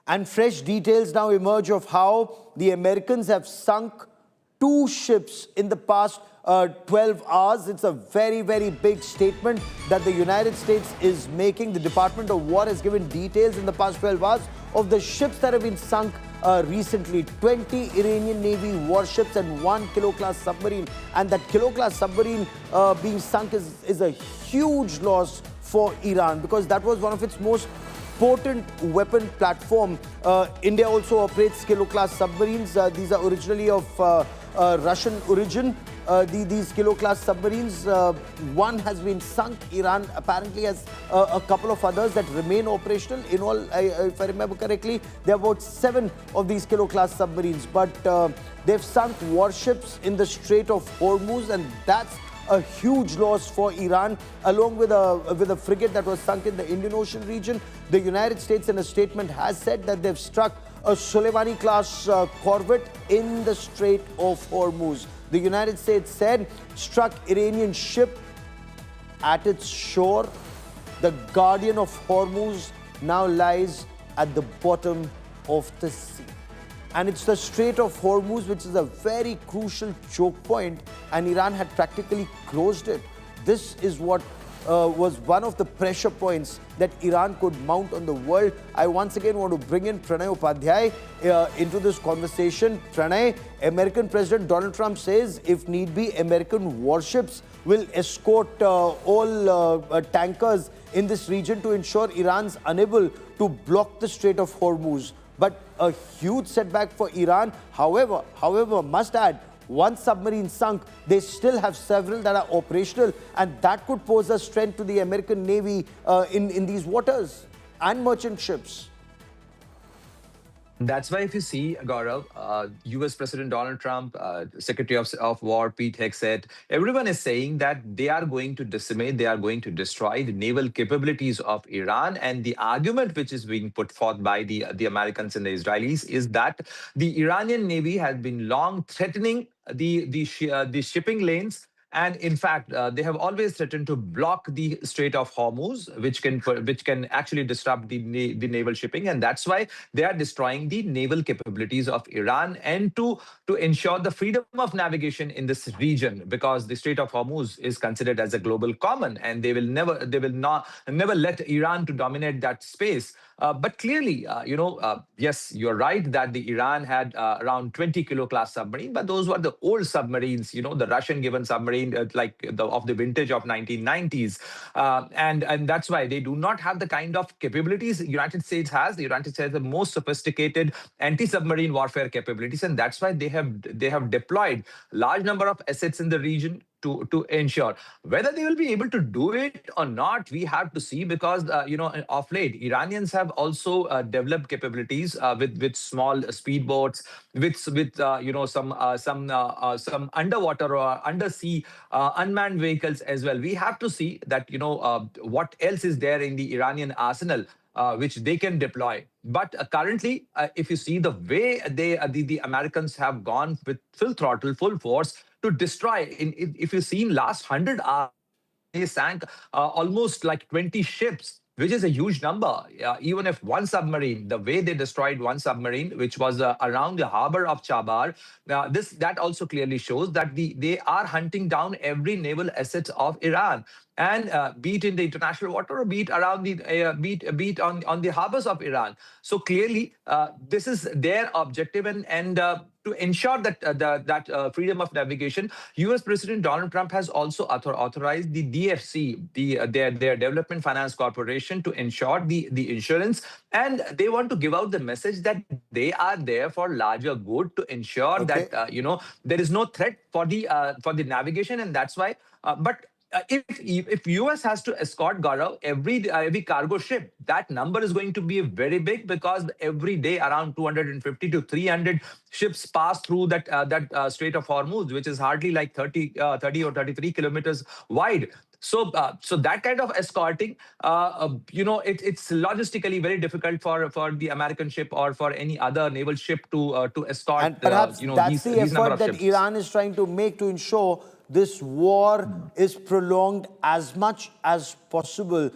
And fresh details now emerge of how the Americans have sunk 2 ships in the past 12 hours. It's a very, very big statement that the United States is making. The Department of War has given details in the past 12 hours of the ships that have been sunk recently. 20 Iranian Navy warships and 1 kilo-class submarine. And that kilo-class submarine being sunk is a huge loss for Iran, because that was one of its most potent weapon platform. India also operates kilo-class submarines. These are originally of Russian origin. These kilo-class submarines, one has been sunk. Iran apparently has a couple of others that remain operational. In all, if I remember correctly, there are about 7 of these kilo-class submarines. But they've sunk warships in the Strait of Hormuz, and that's a huge loss for Iran, along with a frigate that was sunk in the Indian Ocean region. The United States, in a statement, has said that they've struck a Solevani-class corvette in the Strait of Hormuz. The United States said struck Iranian ship at its shore. The Guardian of Hormuz now lies at the bottom of the sea. And it's the Strait of Hormuz which is a very crucial choke point, and Iran had practically closed it. This is what was one of the pressure points that Iran could mount on the world. I once again want to bring in Pranay Upadhyay into this conversation. Pranay, American President Donald Trump says if need be, American warships will escort all tankers in this region to ensure Iran's unable to block the Strait of Hormuz. But a huge setback for Iran. However, must add, one submarine sunk, they still have several that are operational, and that could pose a strength to the American Navy in these waters and merchant ships. That's why, if you see, Gaurav, US President Donald Trump, Secretary of War Pete Hicks said, everyone is saying that they are going to decimate, they are going to destroy the naval capabilities of Iran. And the argument which is being put forth by the Americans and the Israelis is that the Iranian Navy has been long threatening the shipping lanes. And in fact, they have always threatened to block the Strait of Hormuz, which can actually disrupt the naval shipping, and that's why they are destroying the naval capabilities of Iran, and to ensure the freedom of navigation in this region, because the Strait of Hormuz is considered as a global common, and they will never let Iran to dominate that space. But clearly, yes, you're right that the Iran had around 20 kilo-class submarine, but those were the old submarines, the Russian-given submarine, like of the vintage of 1990s. And that's why they do not have the kind of capabilities the United States has. The United States has the most sophisticated anti-submarine warfare capabilities, and that's why they have deployed large number of assets in the region to ensure. Whether they will be able to do it or not, we have to see, because of late Iranians have also developed capabilities with small speedboats, with some underwater or undersea unmanned vehicles as well. We have to see that what else is there in the Iranian arsenal which they can deploy. But currently, if you see the way the Americans have gone with full throttle, full force to destroy, if you've seen last 100 hours, they sank almost like 20 ships, which is a huge number. Even if one submarine, the way they destroyed one submarine, which was around the harbor of Chabar, that also clearly shows that they are hunting down every naval asset of Iran. And be it in the international water, or be it around be it on the harbors of Iran. So clearly, this is their objective, and to ensure that freedom of navigation, US President Donald Trump has also authorized the DFC, their Development Finance Corporation, to ensure the insurance, and they want to give out the message that they are there for larger good, to ensure that there is no threat for the navigation, and that's why. But if US has to escort, Gaurav, every cargo ship, that number is going to be very big, because every day around 250 to 300 ships pass through that Strait of Hormuz, which is hardly like 30 or 33 kilometers wide. So that kind of escorting, it's logistically very difficult for the American ship or for any other naval ship to escort. And perhaps that's the effort that Iran is trying to make to ensure this war is prolonged as much as possible.